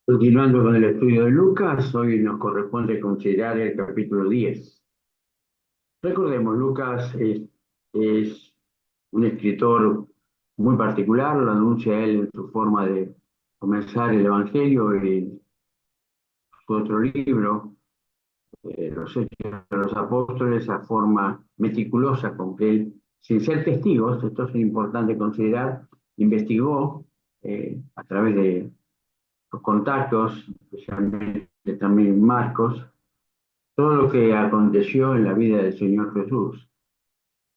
Continuando con el estudio de Lucas, hoy nos corresponde considerar el capítulo 10. Recordemos, Lucas es un escritor muy particular, lo anuncia él en su forma de comenzar el Evangelio y su otro libro, Los Hechos de los Apóstoles, esa forma meticulosa con que él, sin ser testigos, esto es importante considerar, investigó a través de los contactos, especialmente también Marcos, todo lo que aconteció en la vida del Señor Jesús.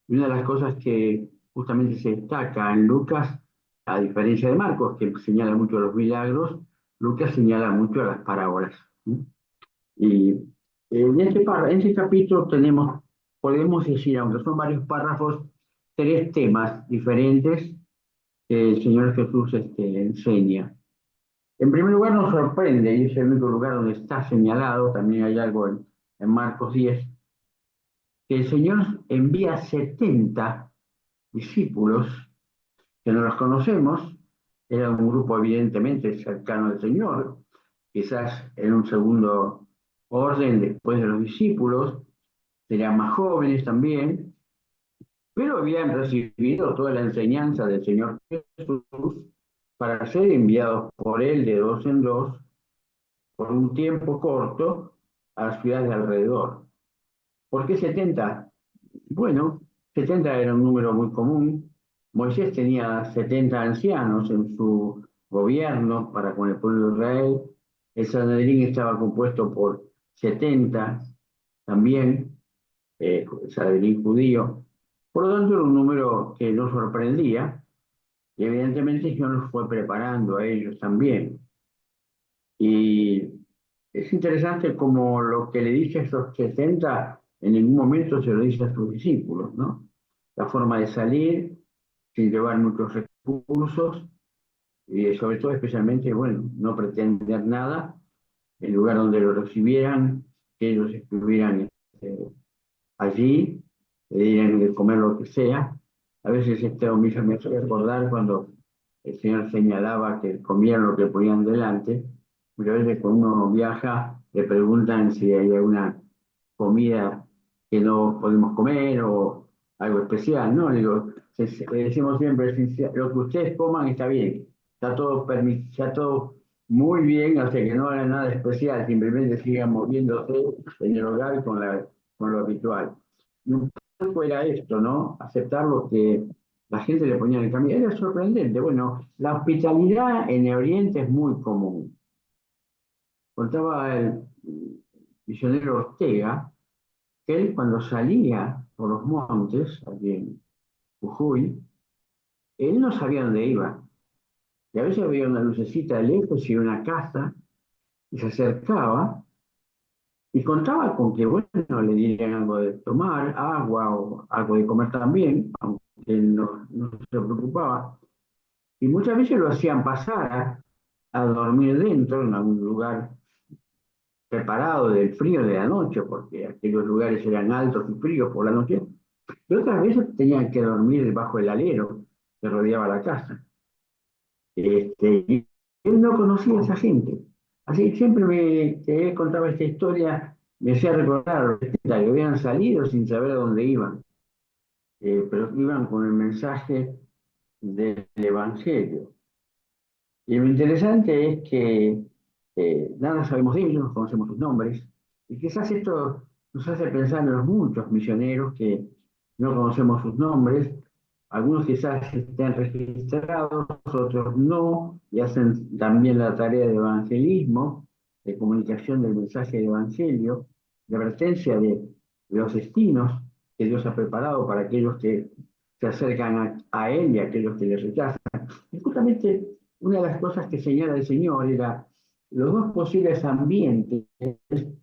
Y una de las cosas que justamente se destaca en Lucas, a diferencia de Marcos, que señala mucho los milagros, Lucas señala mucho las parábolas. ¿Sí? Y en este capítulo podemos decir, aunque son varios párrafos, tres temas diferentes que el Señor Jesús enseña. En primer lugar, nos sorprende, y es el único lugar donde está señalado, también hay algo en Marcos 10, que el Señor envía 70 discípulos, que no los conocemos, era un grupo evidentemente cercano al Señor, quizás en un segundo orden después de los discípulos, serían más jóvenes también, pero habían recibido toda la enseñanza del Señor Jesús para ser enviados por Él de dos en dos por un tiempo corto a las ciudades de alrededor. ¿Por qué 70? Bueno, 70 era un número muy común. Moisés tenía 70 ancianos en su gobierno para con el pueblo de Israel. El Sanedrín estaba compuesto por 70 también, el Sanedrín judío. Por lo tanto, era un número que nos sorprendía y evidentemente Dios nos fue preparando a ellos también. Y es interesante como lo que le dice a esos 70 en ningún momento se lo dice a sus discípulos, ¿no? La forma de salir sin llevar muchos recursos y sobre todo especialmente, bueno, no pretender nada, el lugar donde lo recibieran, que ellos estuvieran allí, le dieran de comer lo que sea. A veces esto mismo me hace recordar cuando el Señor señalaba que comieran lo que ponían delante. Muchas veces cuando uno viaja le preguntan si hay alguna comida que no podemos comer o algo especial, ¿no? Le digo, le decimos siempre, lo que ustedes coman está bien, está todo muy bien, o sea que no hagan nada especial, simplemente sigan moviéndose en el hogar con lo habitual. Y un poco era esto, ¿no? Aceptar lo que la gente le ponía en el camino. Era sorprendente. Bueno, la hospitalidad en el Oriente es muy común. Contaba el misionero Ortega que él cuando salía por los montes, aquí en Jujuy, él no sabía dónde iba. Y a veces veía una lucecita de lejos y una casa, y se acercaba y contaba con que, bueno, le dieran algo de tomar, agua o algo de comer también, aunque él no se preocupaba. Y muchas veces lo hacían pasar a dormir dentro, en algún lugar preparado del frío de la noche, porque aquellos lugares eran altos y fríos por la noche. Y otras veces tenían que dormir debajo del alero que rodeaba la casa. Y él no conocía a esa gente. Así que siempre que él contaba esta historia, me hacía recordar a los que habían salido sin saber a dónde iban, pero iban con el mensaje del Evangelio. Y lo interesante es que nada sabemos de ellos, no conocemos sus nombres, y quizás esto nos hace pensar en los muchos misioneros que no conocemos sus nombres, algunos quizás estén registrados, otros no, y hacen también la tarea de evangelismo, de comunicación del mensaje del Evangelio, de advertencia de los destinos que Dios ha preparado para aquellos que se acercan a Él y a aquellos que le rechazan. Y justamente una de las cosas que señala el Señor era los dos posibles ambientes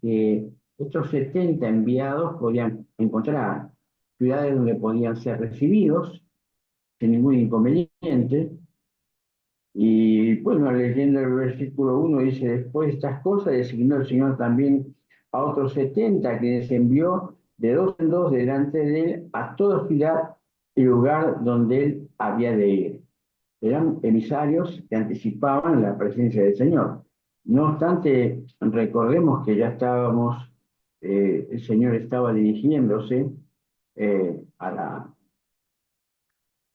que estos 70 enviados podían encontrar, ciudades donde podían ser recibidos sin ningún inconveniente. Y bueno, leyendo el versículo 1 dice, después de estas cosas designó el Señor también a otros 70 que les envió de dos en dos delante de él a toda ciudad y lugar donde él había de ir. Eran emisarios que anticipaban la presencia del Señor. No obstante, recordemos que ya el Señor estaba dirigiéndose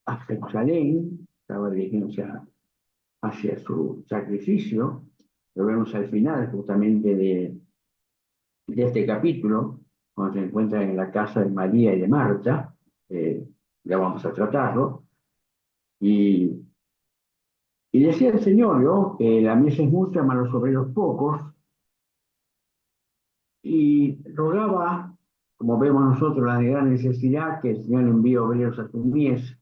a Jerusalén, estaba dirigiéndose hacia su sacrificio. Lo vemos al final justamente de este capítulo, cuando se encuentra en la casa de María y de Marta. Ya vamos a tratarlo. Y, y decía el Señor, ¿no?, que la mies es mucha, mas los obreros pocos, y rogaba, como vemos nosotros, la gran necesidad, que el Señor envíe obreros a sus mies,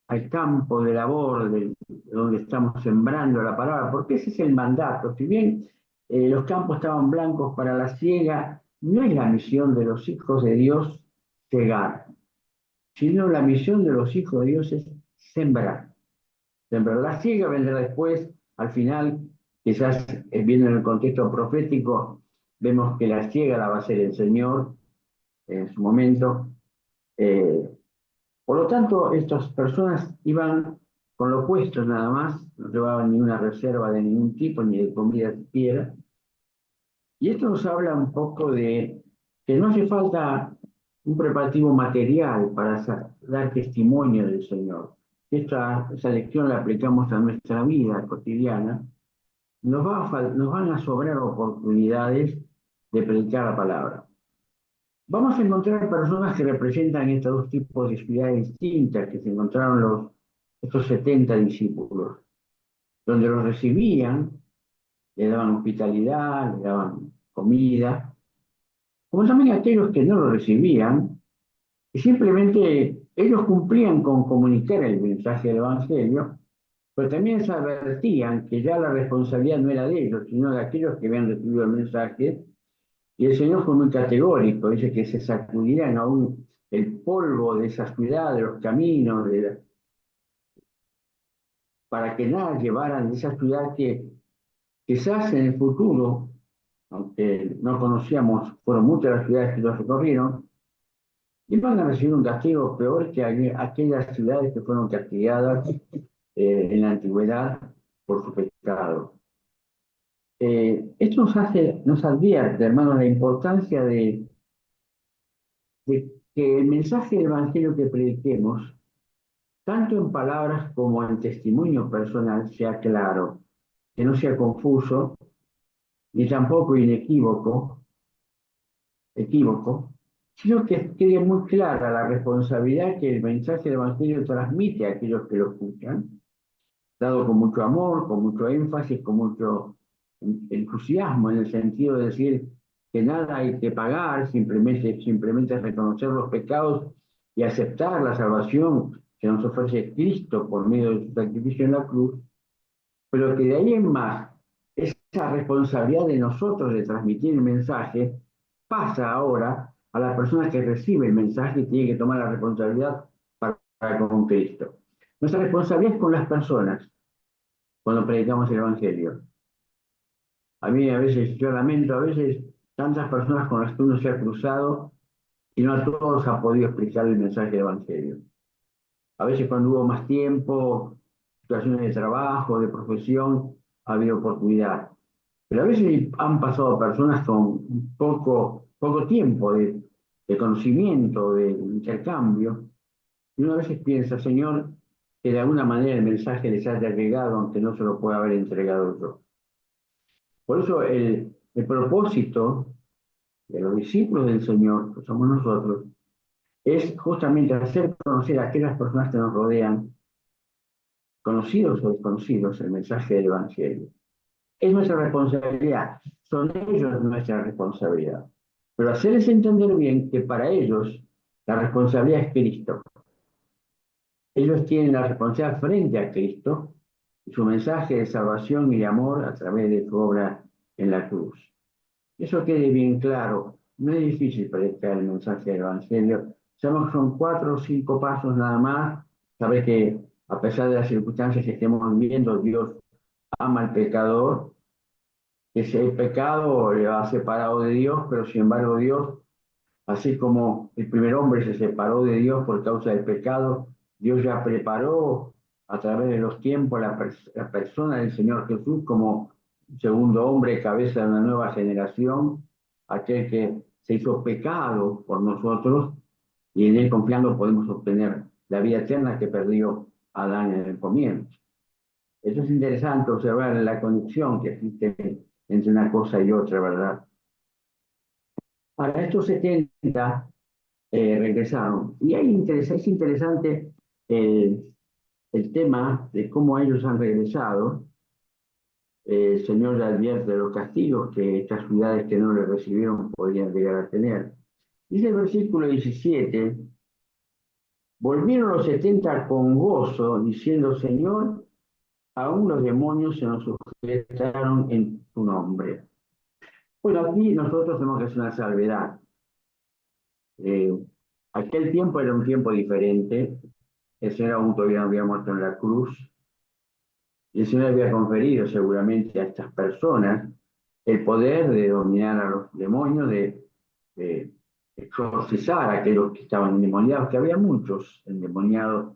al campo de labor donde estamos sembrando la palabra, porque ese es el mandato. Si bien los campos estaban blancos para la siega, no es la misión de los hijos de Dios cegar, sino la misión de los hijos de Dios es sembrar. Sembrar. La siega vendrá después, al final, quizás viendo en el contexto profético, vemos que la siega la va a hacer el Señor en su momento. Eh, por lo tanto, estas personas iban con lo puesto nada más, no llevaban ni una reserva de ningún tipo, ni de comida siquiera. Y esto nos habla un poco de que no hace falta un preparativo material para dar testimonio del Señor. Esa lección la aplicamos a nuestra vida cotidiana. Nos van a sobrar oportunidades de predicar la palabra. Vamos a encontrar personas que representan estos dos tipos de ciudades distintas que se encontraron estos 70 discípulos, donde los recibían, le daban hospitalidad, le daban comida, como también aquellos que no lo recibían, y simplemente ellos cumplían con comunicar el mensaje del Evangelio, pero también se advertían que ya la responsabilidad no era de ellos, sino de aquellos que habían recibido el mensaje. Y el Señor fue muy categórico, dice que se sacudirán aún el polvo de esa ciudad, de los caminos, para que nada llevaran de esa ciudad que quizás en el futuro, aunque no conocíamos, fueron muchas las ciudades que los recorrieron, iban a recibir un castigo peor que aquellas ciudades que fueron castigadas en la antigüedad por su pecado. Esto nos advierte, hermanos, la importancia de que el mensaje del Evangelio que prediquemos, tanto en palabras como en testimonio personal, sea claro, que no sea confuso, ni tampoco equívoco, sino que quede muy clara la responsabilidad que el mensaje del Evangelio transmite a aquellos que lo escuchan, dado con mucho amor, con mucho énfasis, con mucho entusiasmo, en el sentido de decir que nada hay que pagar, simplemente reconocer los pecados y aceptar la salvación que nos ofrece Cristo por medio de su sacrificio en la cruz, pero que de ahí en más, esa responsabilidad de nosotros de transmitir el mensaje pasa ahora a la persona que recibe el mensaje y tiene que tomar la responsabilidad para con Cristo. Nuestra responsabilidad es con las personas cuando predicamos el Evangelio. A mí a veces, yo lamento a veces tantas personas con las que uno se ha cruzado y no a todos ha podido explicar el mensaje del Evangelio. A veces cuando hubo más tiempo, situaciones de trabajo, de profesión, ha habido oportunidad. Pero a veces han pasado personas con poco tiempo de conocimiento, de intercambio, y uno a veces piensa, Señor, que de alguna manera el mensaje les haya llegado, aunque no se lo pueda haber entregado yo. Por eso el propósito de los discípulos del Señor, que somos nosotros, es justamente hacer conocer a aquellas personas que nos rodean, conocidos o desconocidos, el mensaje del Evangelio. Es nuestra responsabilidad, son ellos nuestra responsabilidad. Pero hacerles entender bien que para ellos la responsabilidad es Cristo. Ellos tienen la responsabilidad frente a Cristo y su mensaje de salvación y de amor a través de su obra en la cruz. Eso quede bien claro. No es difícil predicar el mensaje del Evangelio. Sabemos que son 4 o 5 pasos nada más. Saber que a pesar de las circunstancias que estemos viviendo, Dios ama al pecador. Ese pecado le ha separado de Dios, pero sin embargo Dios, así como el primer hombre se separó de Dios por causa del pecado, Dios ya preparó a través de los tiempos la persona del Señor Jesús como segundo hombre, cabeza de una nueva generación, aquel que se hizo pecado por nosotros y en él confiando podemos obtener la vida eterna que perdió Adán en el comienzo. Eso es interesante observar la conexión que existe entre una cosa y otra, ¿verdad? Para estos 70 regresaron. Y es interesante el, el tema de cómo ellos han regresado. El Señor le advierte de los castigos que estas ciudades que no le recibieron podrían llegar a tener. Dice el versículo 17, volvieron los 70 con gozo, diciendo, Señor, aún los demonios se nos sujetaron en tu nombre. Bueno, aquí nosotros tenemos que hacer una salvedad. Eh, Aquel tiempo era un tiempo diferente. El Señor aún todavía no había muerto en la cruz. Y el Señor había conferido seguramente a estas personas el poder de dominar a los demonios, de exorcizar a aquellos que estaban endemoniados, que había muchos endemoniados.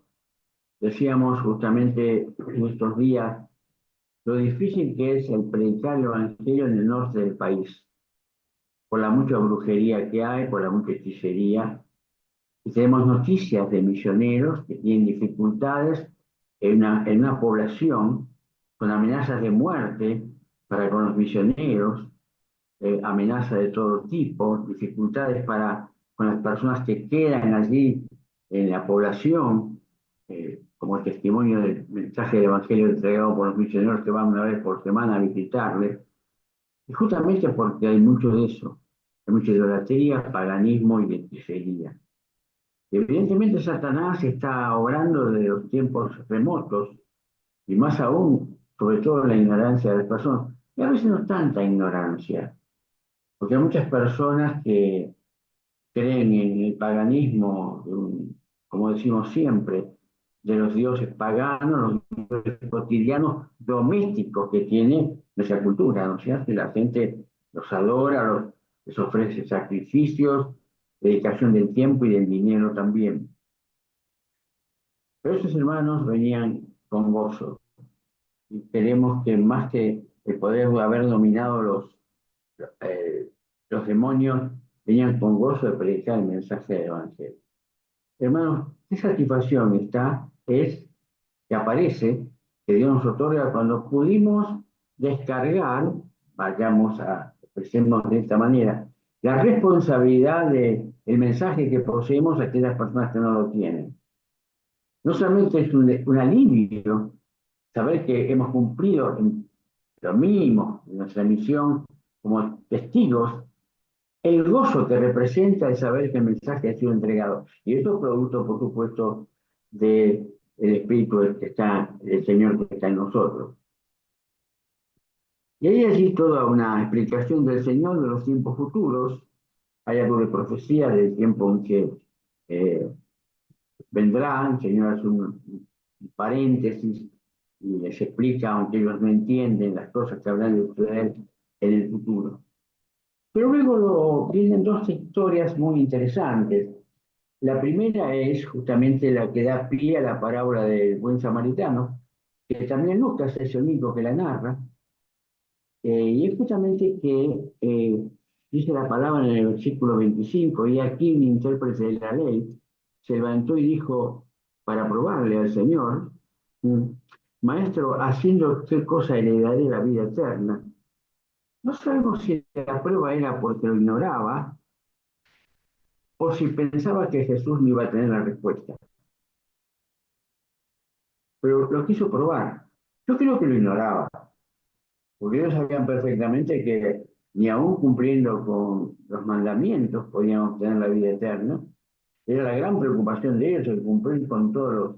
Decíamos justamente en estos días lo difícil que es el predicar el Evangelio en el norte del país, por la mucha brujería que hay, por la mucha hechicería. Y tenemos noticias de misioneros que tienen dificultades en una población con amenazas de muerte para con los misioneros, amenazas de todo tipo, dificultades para con las personas que quedan allí en la población, como el testimonio del mensaje del Evangelio entregado por los misioneros que van una vez por semana a visitarles. Y justamente porque hay mucho de eso, hay mucha idolatría, paganismo y hechicería. Evidentemente Satanás está obrando desde los tiempos remotos y más aún, sobre todo la ignorancia de las personas. Y a veces no es tanta ignorancia, porque hay muchas personas que creen en el paganismo, como decimos siempre, de los dioses paganos, los dioses cotidianos domésticos que tiene nuestra cultura, ¿no es cierto? Y la gente los adora, les ofrece sacrificios, dedicación del tiempo y del dinero también. Pero esos hermanos venían con gozo. Y queremos que más que el poder haber dominado eh, los demonios, venían con gozo de predicar el mensaje del Evangelio. Hermanos, qué satisfacción es que aparece, que Dios nos otorga cuando pudimos descargar, expresemos de esta manera, la responsabilidad del mensaje que poseemos a aquellas personas que no lo tienen. No solamente es un alivio saber que hemos cumplido en lo mínimo en nuestra misión como testigos, el gozo que representa el saber que el mensaje ha sido entregado. Y esto es producto, por supuesto, del Espíritu que está, el Señor que está en nosotros. Y hay allí toda una explicación del Señor de los tiempos futuros. Hay algo de profecía del tiempo en que eh, vendrá, el Señor hace un paréntesis y les explica, aunque ellos no entienden, las cosas que habrán de suceder en el futuro. Pero luego vienen dos historias muy interesantes. La primera es justamente la que da pie a la parábola del buen samaritano, que también Lucas es el único que la narra, y es justamente que dice la palabra en el versículo 25, y aquí un intérprete de la ley se levantó y dijo, para probarle al Señor, mm, Maestro, haciendo qué cosa heredaré la vida eterna. No sabemos si la prueba era porque lo ignoraba o si pensaba que Jesús no iba a tener la respuesta, pero lo quiso probar. Yo creo que lo ignoraba, porque ellos sabían perfectamente que ni aún cumpliendo con los mandamientos podían obtener la vida eterna. Era la gran preocupación de ellos el cumplir con todos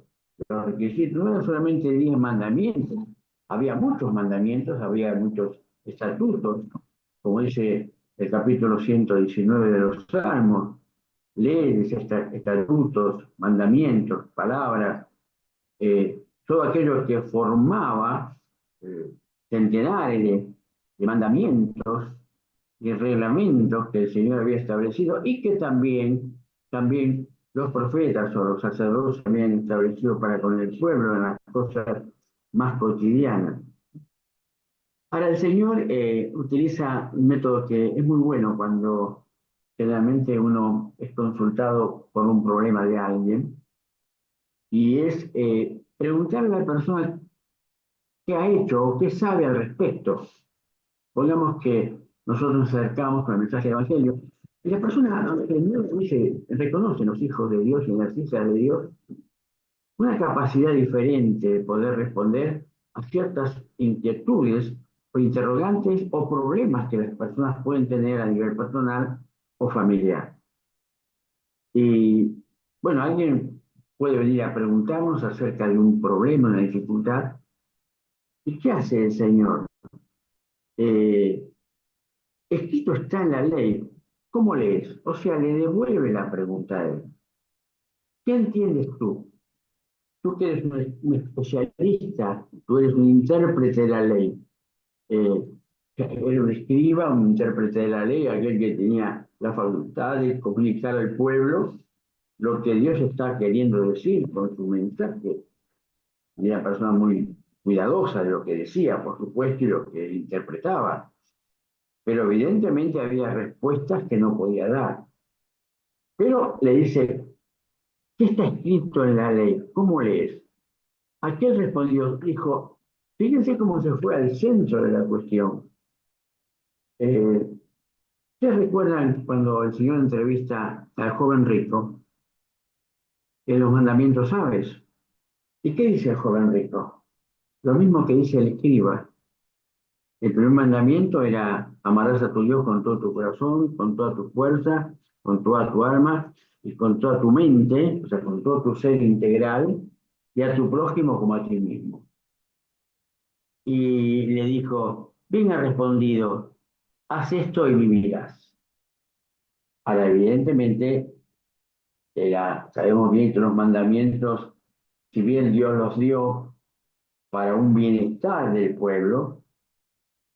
los requisitos. No eran solamente 10 mandamientos, había muchos mandamientos, había muchos estatutos, como dice el capítulo 119 de los Salmos, leyes, estatutos, mandamientos, palabras, todo aquello que formaba eh, centenares de mandamientos y reglamentos que el Señor había establecido y que también los profetas o los sacerdotes habían establecido para con el pueblo en las cosas más cotidianas. Ahora, el Señor utiliza un método que es muy bueno cuando generalmente uno es consultado por un problema de alguien, y es preguntarle a la persona qué ha hecho o qué sabe al respecto. Pongamos que nosotros nos acercamos con el mensaje del Evangelio y la persona dice, reconoce los hijos de Dios y las hijas de Dios una capacidad diferente de poder responder a ciertas inquietudes o interrogantes o problemas que las personas pueden tener a nivel personal o familiar. Y bueno, alguien puede venir a preguntarnos acerca de un problema, una dificultad. ¿Y qué hace el Señor? Eh, Escrito está en la ley. ¿Cómo lees? O sea, le devuelve la pregunta a él. ¿Qué entiendes tú? Tú que eres un especialista, tú eres un intérprete de la ley. Eh, Era un escriba, un intérprete de la ley, aquel que tenía la facultad de comunicar al pueblo lo que Dios está queriendo decir con su mensaje. Y era una persona muy cuidadosa de lo que decía, por supuesto, y lo que interpretaba. Pero evidentemente había respuestas que no podía dar. Pero le dice, ¿qué está escrito en la ley? ¿Cómo lees? Aquel respondió, dijo, fíjense cómo se fue al centro de la cuestión. Eh, ¿Ustedes recuerdan cuando el Señor entrevista al joven rico en los mandamientos sabes? ¿Y qué dice el joven rico? Lo mismo que dice el escriba. El primer mandamiento era amarás a tu Dios con todo tu corazón, con toda tu fuerza, con toda tu alma y con toda tu mente, o sea, con todo tu ser integral, y a tu prójimo como a ti mismo. Y le dijo, bien ha respondido, haz esto y vivirás. Ahora, evidentemente, sabemos bien que los mandamientos, si bien Dios los dio para un bienestar del pueblo,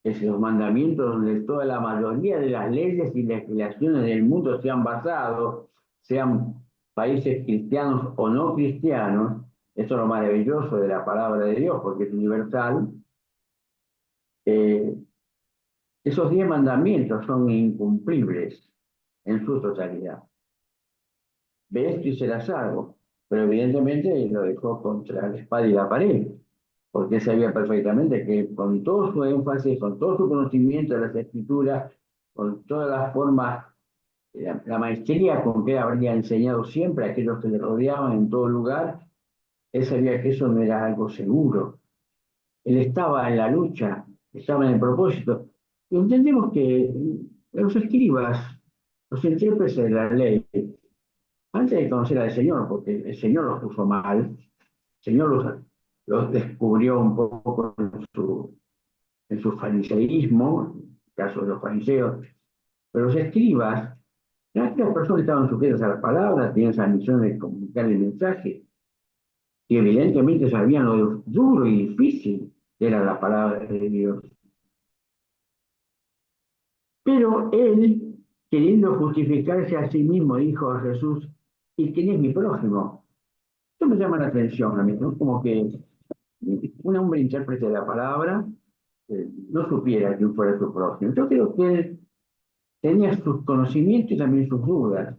es los mandamientos donde toda la mayoría de las leyes y legislaciones del mundo se han basado, sean países cristianos o no cristianos. Esto es lo maravilloso de la palabra de Dios, porque es universal. eh, Esos 10 mandamientos son incumplibles en su totalidad. Ve esto y serás salvo. Pero evidentemente lo dejó contra la espada y la pared, porque él sabía perfectamente que con todo su énfasis, con todo su conocimiento de las escrituras, con todas las formas, la maestría con que él habría enseñado siempre a aquellos que le rodeaban en todo lugar, él sabía que eso no era algo seguro. Él estaba en la lucha, estaba en el propósito. Y entendemos que los escribas, los intérpretes de la ley, antes de conocer al Señor, porque el Señor los puso mal, el Señor los descubrió un poco en su fariseísmo, en el caso de los fariseos, pero los escribas, las personas que estaban sujetas a la palabra, tenían esa misión de comunicar el mensaje, y evidentemente sabían lo duro y difícil que era la palabra de Dios. Pero él, queriendo justificarse a sí mismo, dijo a Jesús, ¿y quién es mi prójimo? Esto me llama la atención a mí, ¿no? Como que un hombre intérprete de la palabra no supiera quién fuera su prójimo. Yo creo que él tenía sus conocimientos y también sus dudas.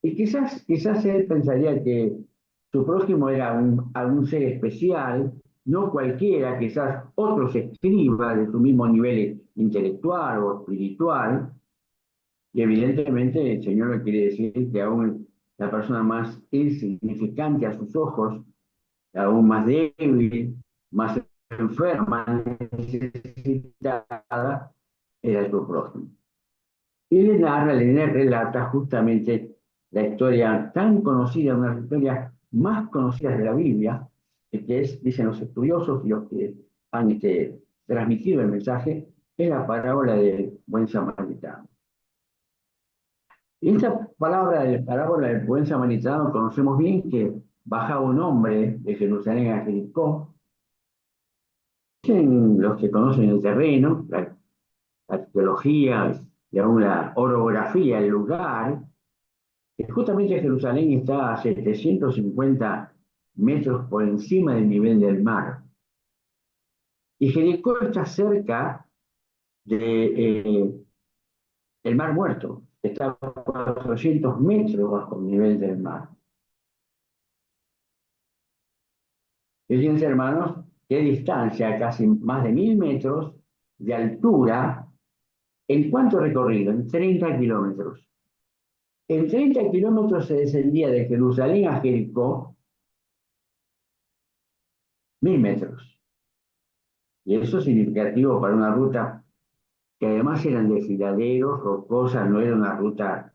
Y quizás él pensaría que su prójimo era algún ser especial, no cualquiera, quizás otros escribas de su mismo nivel intelectual o espiritual. Y evidentemente el Señor le quiere decir que aún la persona más insignificante a sus ojos, aún más débil, más enferma, necesitada, era su prójimo. Y le relata justamente la historia tan conocida, una de las historias más conocidas de la Biblia, que es, dicen los estudiosos y los que han transmitido el mensaje, es la parábola del buen samaritano. Y esta palabra de la parábola del buen samaritano conocemos bien que bajaba un hombre de Jerusalén a Jericó. Dicen los que conocen el terreno, la arqueología y aún la orografía, el lugar, que justamente Jerusalén está a 750 metros por encima del nivel del mar. Y Jericó está cerca de el Mar Muerto, está a 400 metros bajo el nivel del mar. Fíjense, hermanos, qué distancia, casi más de 1000 metros de altura. ¿En cuánto recorrido? En 30 kilómetros. En 30 kilómetros se descendía de Jerusalén a Jericó 1000 metros. Y eso es significativo para una ruta que además eran desfiladeros, rocosas, no era una ruta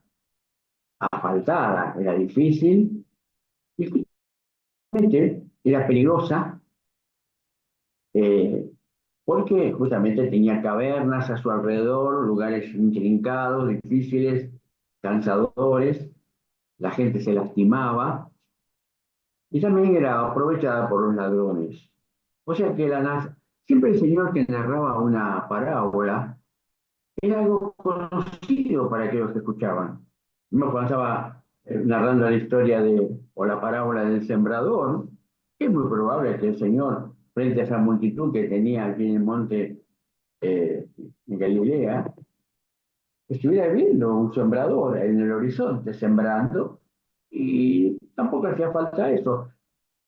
asfaltada, era difícil y justamente era peligrosa, eh, porque justamente tenía cavernas a su alrededor, lugares intrincados, difíciles, cansadores, la gente se lastimaba y también era aprovechada por los ladrones. O sea que siempre el Señor que narraba una parábola era algo conocido para aquellos que escuchaban. Cuando estaba narrando la historia o la parábola del sembrador, es muy probable que el Señor, frente a esa multitud que tenía aquí en el monte en Galilea, estuviera viendo un sembrador en el horizonte sembrando, y tampoco hacía falta eso.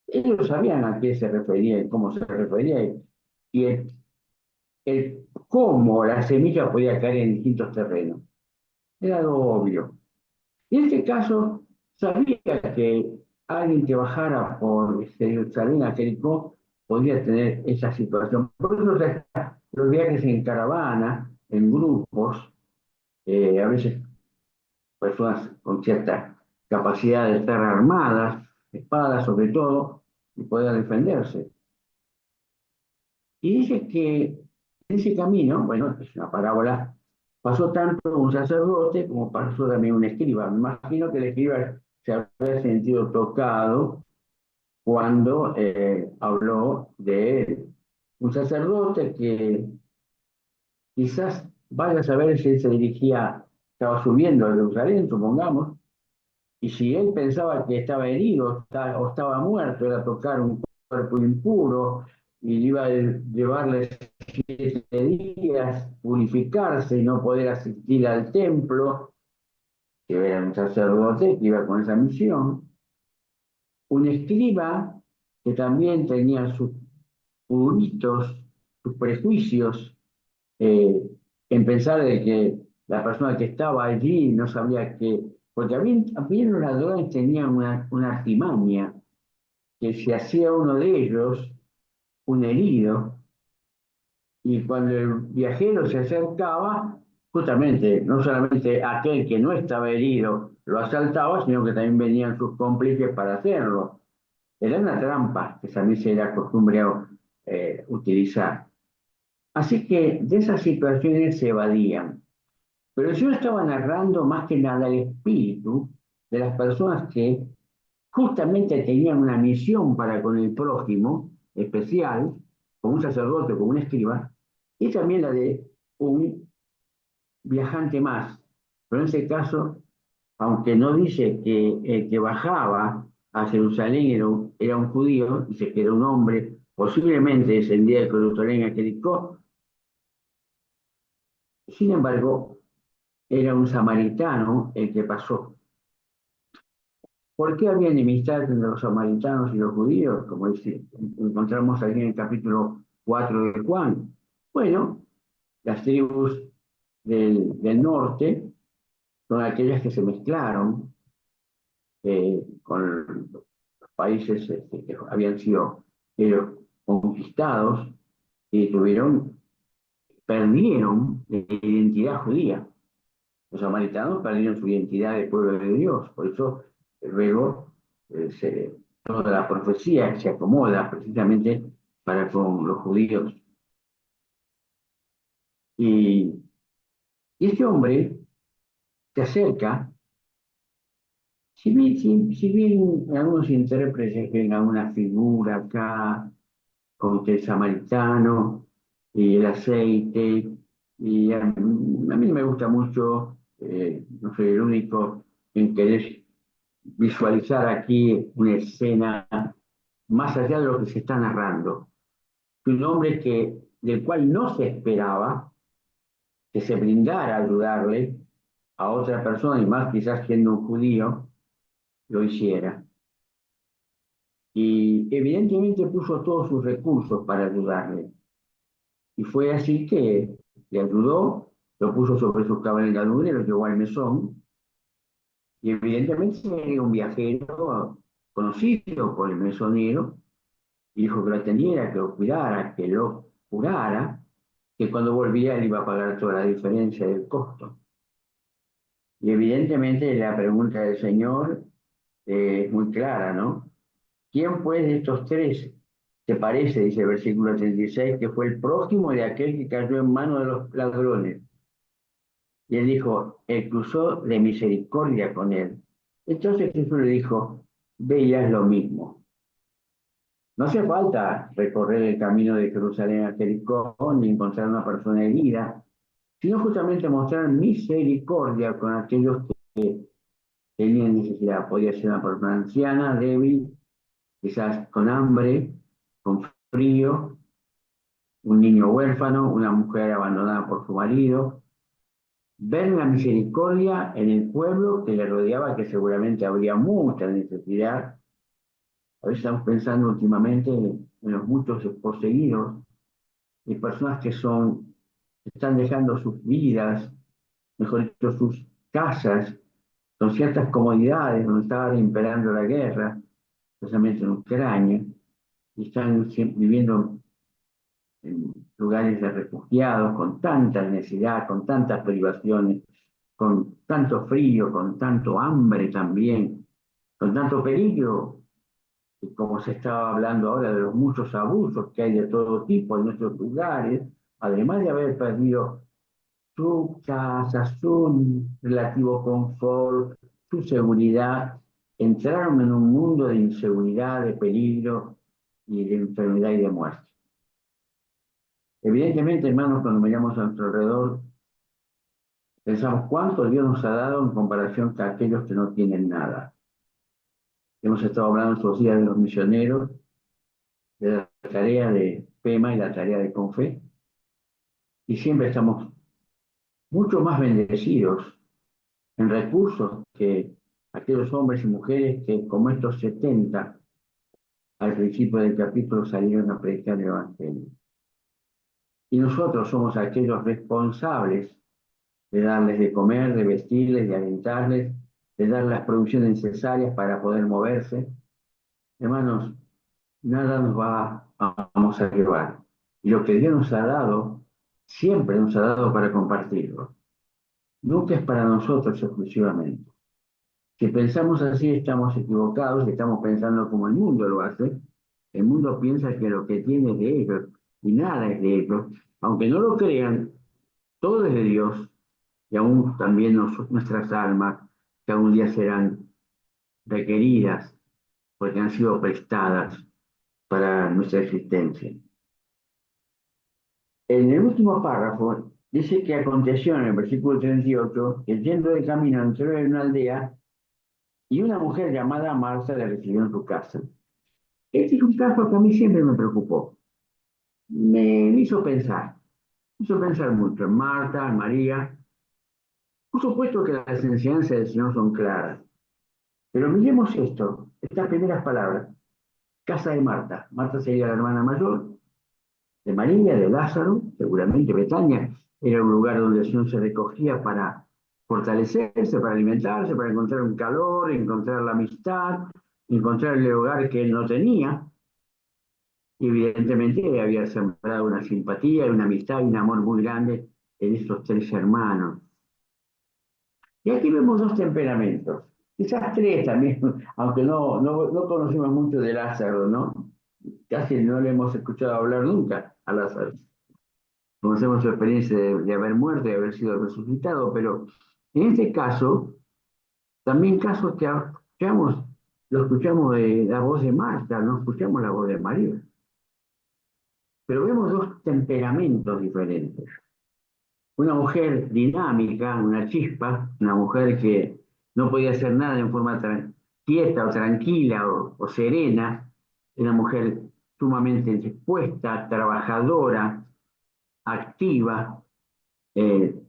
Ellos sabían a qué se refería y cómo se refería, y el cómo la semilla podía caer en distintos terrenos. Era algo obvio. Y en este caso, sabía que alguien que bajara por Jerusalén a Jericó podía tener esa situación. Por eso los viajes en caravana, en grupos, a veces personas con cierta capacidad de estar armadas, espadas sobre todo, y poder defenderse. Y dice que en ese camino, bueno, es una parábola, pasó tanto un sacerdote como pasó también un escriba. Me imagino que el escriba se habría sentido tocado cuando habló de un sacerdote que quizás vaya a saber si él se dirigía, estaba subiendo a Jerusalén, supongamos, y si él pensaba que estaba herido o estaba muerto, era tocar un cuerpo impuro y iba a llevarle 7 días purificarse y no poder asistir al templo, que era un sacerdote que iba con esa misión. Un escriba que también tenía sus puritos, sus prejuicios, eh, en pensar de que la persona que estaba allí no sabía que, porque también los ladrones tenían una artimaña, que se hacía uno de ellos un herido, y cuando el viajero se acercaba, justamente, no solamente aquel que no estaba herido lo asaltaba, sino que también venían sus cómplices para hacerlo. Era una trampa que también se era costumbre utilizar. Así que de esas situaciones se evadían. Pero yo estaba narrando más que nada el espíritu de las personas que justamente tenían una misión para con el prójimo especial, como un sacerdote, como un escriba, y también la de un viajante más. Pero en ese caso, aunque no dice que el que bajaba a Jerusalén era un judío, dice que era un hombre, posiblemente descendía de Jerusalén a Jericó, sin embargo, era un samaritano el que pasó. ¿Por qué había enemistad entre los samaritanos y los judíos? Como encontramos aquí en el capítulo 4 de Juan. Bueno, las tribus del norte son aquellas que se mezclaron con los países que habían sido conquistados y perdieron la identidad judía. Los samaritanos perdieron su identidad de pueblo de Dios, por eso luego toda la profecía se acomoda precisamente para con los judíos. Y, y este hombre se acerca, si bien algunos intérpretes ven a una figura acá, con el samaritano y el aceite, y a mí no me gusta mucho, no soy el único en querer visualizar aquí una escena más allá de lo que se está narrando. Un hombre que del cual no se esperaba que se brindara a ayudarle a otra persona, y más quizás siendo un judío, lo hiciera. Y evidentemente puso todos sus recursos para ayudarle. Y fue así que le ayudó, lo puso sobre su cabalgadura y lo llevó al mesón. Y evidentemente era un viajero conocido por el mesonero, y dijo que lo atendiera, que lo cuidara, que lo curara, que cuando volvía él iba a pagar toda la diferencia del costo. Y evidentemente la pregunta del Señor es muy clara, ¿no? ¿Quién pues de estos tres te parece, dice el versículo 36, que fue el prójimo de aquel que cayó en manos de los ladrones? Y él dijo, él cruzó de misericordia con él. Entonces Jesús le dijo, ve y haz lo mismo. No hace falta recorrer el camino de Jerusalén a Jericó ni encontrar una persona herida, sino justamente mostrar misericordia con aquellos que tenían necesidad. Podía ser una persona anciana, débil, quizás con hambre, con frío, un niño huérfano, una mujer abandonada por su marido. Ver la misericordia en el pueblo que le rodeaba, que seguramente habría mucha necesidad. A veces estamos pensando últimamente en los muchos poseídos y personas que están dejando sus vidas, mejor dicho, sus casas, con ciertas comodidades donde estaba imperando la guerra, especialmente en Ucrania, y están viviendo en lugares de refugiados con tanta necesidad, con tantas privaciones, con tanto frío, con tanto hambre también, con tanto peligro, y como se estaba hablando ahora de los muchos abusos que hay de todo tipo en nuestros lugares, además de haber perdido su casa, su relativo confort, su seguridad, entraron en un mundo de inseguridad, de peligro y de enfermedad y de muerte. Evidentemente, hermanos, cuando miramos a nuestro alrededor, pensamos cuánto Dios nos ha dado en comparación con aquellos que no tienen nada. Hemos estado hablando estos días de los misioneros, de la tarea de PEMA y la tarea de CONFE, y siempre estamos mucho más bendecidos en recursos que aquellos hombres y mujeres que, como estos 70 al principio del capítulo, salieron a predicar el Evangelio. Y nosotros somos aquellos responsables de darles de comer, de vestirles, de alentarles, de dar las producciones necesarias para poder moverse. Hermanos, nada nos vamos a llevar. Y lo que Dios nos ha dado, siempre nos ha dado para compartirlo. Nunca es para nosotros exclusivamente. Si pensamos así, estamos equivocados, estamos pensando como el mundo lo hace. El mundo piensa que lo que tiene es de ellos y nada es de ellos. Aunque no lo crean, todo es de Dios y aún también nuestras almas, que algún día serán requeridas porque han sido prestadas para nuestra existencia. En el último párrafo dice que aconteció en el versículo 38 que yendo de camino entró en una aldea y una mujer llamada Marta le recibió en su casa. Este es un caso que a mí siempre me preocupó. Me hizo pensar mucho en Marta, en María. Por supuesto que las enseñanzas del Señor son claras, pero miremos esto, estas primeras palabras. Casa de Marta. Marta sería la hermana mayor de María, de Lázaro, seguramente Betania era un lugar donde el Señor se recogía para fortalecerse, para alimentarse, para encontrar un calor, encontrar la amistad, encontrar el hogar que él no tenía. Y evidentemente había sembrado una simpatía, una amistad y un amor muy grande en estos tres hermanos. Y aquí vemos dos temperamentos, quizás tres también, aunque no conocemos mucho de Lázaro, ¿no? Casi no le hemos escuchado hablar nunca a Lázaro. Conocemos su experiencia de haber muerto y haber sido resucitado, pero en este caso, también casos que escuchamos, lo escuchamos de la voz de Marta, no escuchamos la voz de María. Pero vemos dos temperamentos diferentes. Una mujer dinámica, una chispa, una mujer que no podía hacer nada en forma quieta o tranquila o serena, una mujer sumamente dispuesta, trabajadora, activa, eh,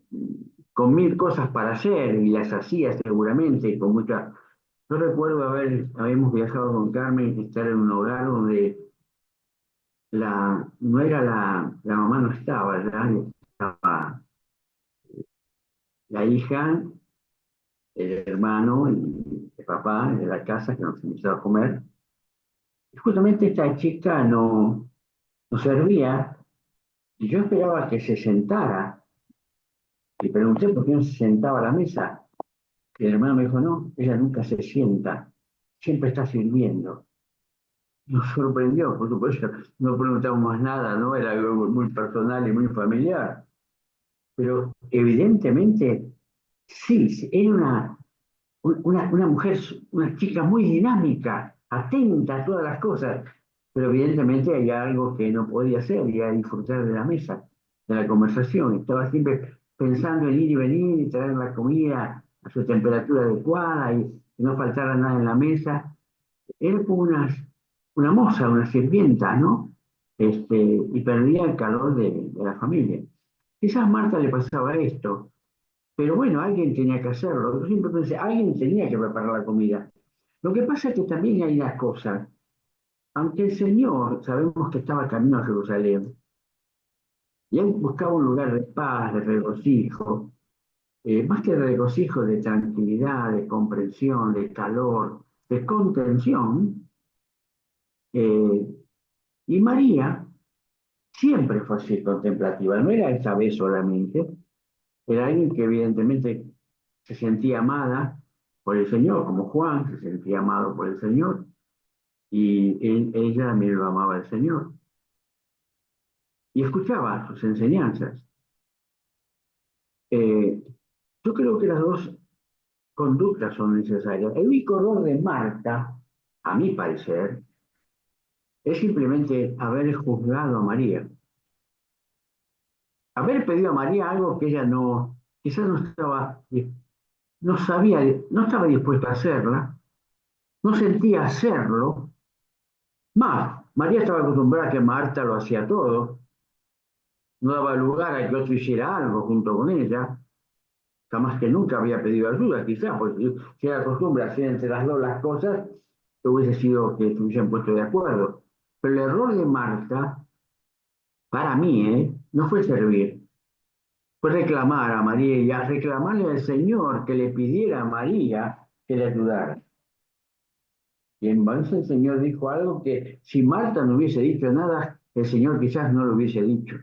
con mil cosas para hacer, y las hacía seguramente con mucha... Yo recuerdo habíamos viajado con Carmen y estar en un hogar donde no era la mamá no estaba, ya estaba la hija, el hermano y el papá de la casa que nos invitaba a comer. Y justamente esta chica nos servía y yo esperaba que se sentara. Y pregunté por qué no se sentaba a la mesa. Y el hermano me dijo, no, ella nunca se sienta, siempre está sirviendo. Nos sorprendió, por supuesto, no preguntamos más nada, ¿no? Era algo muy personal y muy familiar. Pero evidentemente, sí, era una mujer, una chica muy dinámica, atenta a todas las cosas, pero evidentemente hay algo que no podía hacer, y era disfrutar de la mesa, de la conversación. Estaba siempre pensando en ir y venir y traer la comida a su temperatura adecuada y que no faltara nada en la mesa. Era como una moza, una sirvienta, ¿no? Y perdía el calor de la familia. Quizás a Marta le pasaba esto, pero bueno, alguien tenía que hacerlo. Yo siempre pensé, alguien tenía que preparar la comida. Lo que pasa es que también hay una cosa. Aunque el Señor, sabemos que estaba camino a Jerusalén, y él buscaba un lugar de paz, de regocijo, más que de regocijo, de tranquilidad, de comprensión, de calor, de contención. eh, y María siempre fue así contemplativa, no era esa vez solamente, era alguien que evidentemente se sentía amada por el Señor, como Juan se sentía amado por el Señor, y ella también lo amaba al Señor, y escuchaba sus enseñanzas. Eh, yo creo que las dos conductas son necesarias. El único error de Marta, a mi parecer, es simplemente haber juzgado a María, haber pedido a María algo que ella no, quizás no sabía, no estaba dispuesta a hacerla, no sentía hacerlo. Más, María estaba acostumbrada a que Marta lo hacía todo, no daba lugar a que otro hiciera algo junto con ella, jamás que nunca había pedido ayuda, quizás, porque si era costumbre hacer entre las dos las cosas, hubiese sido que se hubiesen puesto de acuerdo. Pero el error de Marta, para mí, no fue servir, fue reclamar a María y a reclamarle al Señor que le pidiera a María que le ayudara. Y entonces el Señor dijo algo que si Marta no hubiese dicho nada, el Señor quizás no lo hubiese dicho.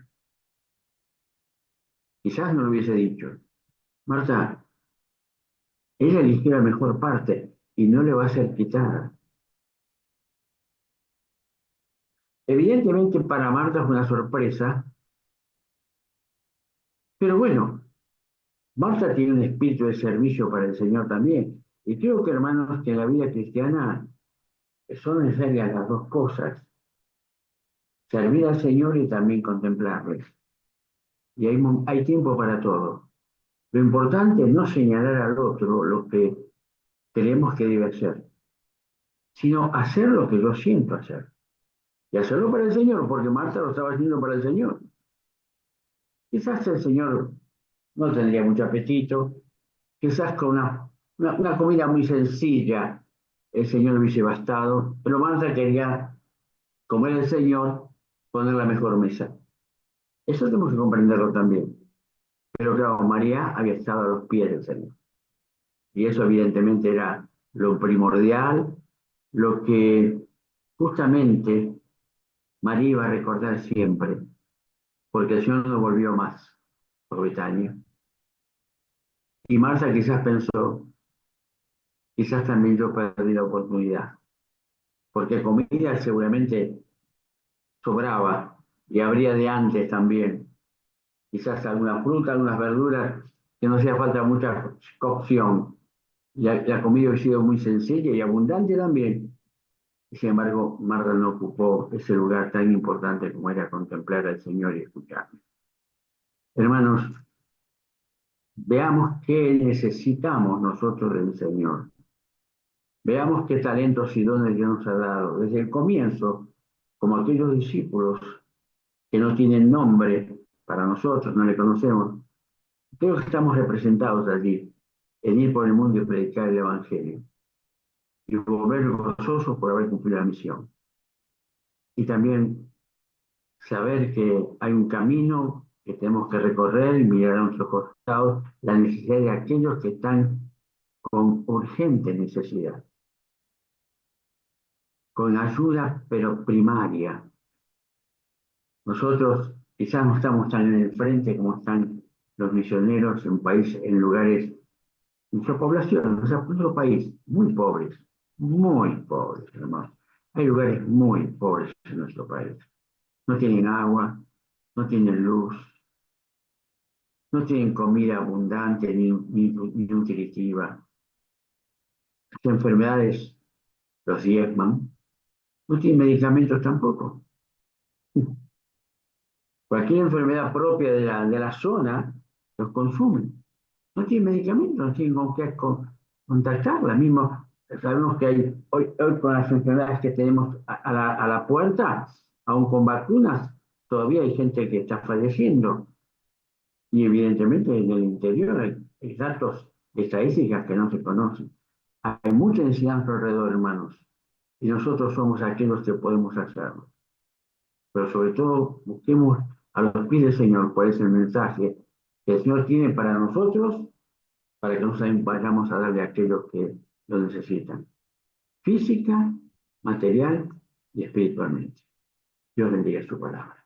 Quizás no lo hubiese dicho. Marta, ella eligió la mejor parte y no le va a ser quitada. Evidentemente para Marta fue una sorpresa, pero bueno, Marta tiene un espíritu de servicio para el Señor también. Y creo que, hermanos, que en la vida cristiana son necesarias las dos cosas, servir al Señor y también contemplarle. Y hay tiempo para todo. Lo importante es no señalar al otro lo que creemos que debe hacer, sino hacer lo que yo siento hacer. Y hacerlo para el Señor, porque Marta lo estaba haciendo para el Señor. Quizás el Señor no tendría mucho apetito, quizás con una comida muy sencilla el Señor hubiese bastado, pero Marta quería, como era el Señor, poner la mejor mesa. Eso tenemos que comprenderlo también. Pero claro, María había estado a los pies del Señor. Y eso evidentemente era lo primordial, lo que justamente María iba a recordar siempre, porque el Señor no volvió más por Betania. Y Marta quizás pensó, quizás también yo perdí la oportunidad, porque comida seguramente sobraba y habría de antes también. Quizás alguna fruta, algunas verduras, que no hacía falta mucha cocción. La comida hubiera sido muy sencilla y abundante también. Y sin embargo, Marta no ocupó ese lugar tan importante como era contemplar al Señor y escucharlo. Hermanos, veamos qué necesitamos nosotros del Señor. Veamos qué talentos y dones Dios nos ha dado. Desde el comienzo, como aquellos discípulos que no tienen nombre, para nosotros, no le conocemos, creo que estamos representados allí en ir por el mundo y predicar el Evangelio y volver gozosos por haber cumplido la misión. Y también saber que hay un camino que tenemos que recorrer y mirar a nuestros costados la necesidad de aquellos que están con urgente necesidad, con ayuda pero primaria. Nosotros quizás no estamos tan en el frente como están los misioneros en países, en lugares, nuestra población, nuestro país, muy pobres, hermano. Hay lugares muy pobres en nuestro país. No tienen agua, no tienen luz, no tienen comida abundante ni nutritiva. Las enfermedades los diezman, no tienen medicamentos tampoco. Cualquier enfermedad propia de la zona los consumen. No tienen medicamentos, no tienen con qué contactarla. Mismo, sabemos que hay, hoy con las enfermedades que tenemos a la puerta, aún con vacunas, todavía hay gente que está falleciendo. Y evidentemente en el interior hay datos, estadísticas que no se conocen. Hay mucha necesidad a nuestro alrededor, hermanos, y nosotros somos aquellos que podemos hacerlo. Pero sobre todo, busquemos a los pies del Señor, cuál es el mensaje que el Señor tiene para nosotros, para que nosotros vayamos a darle a aquellos que lo necesitan, física, material y espiritualmente. Dios bendiga su palabra.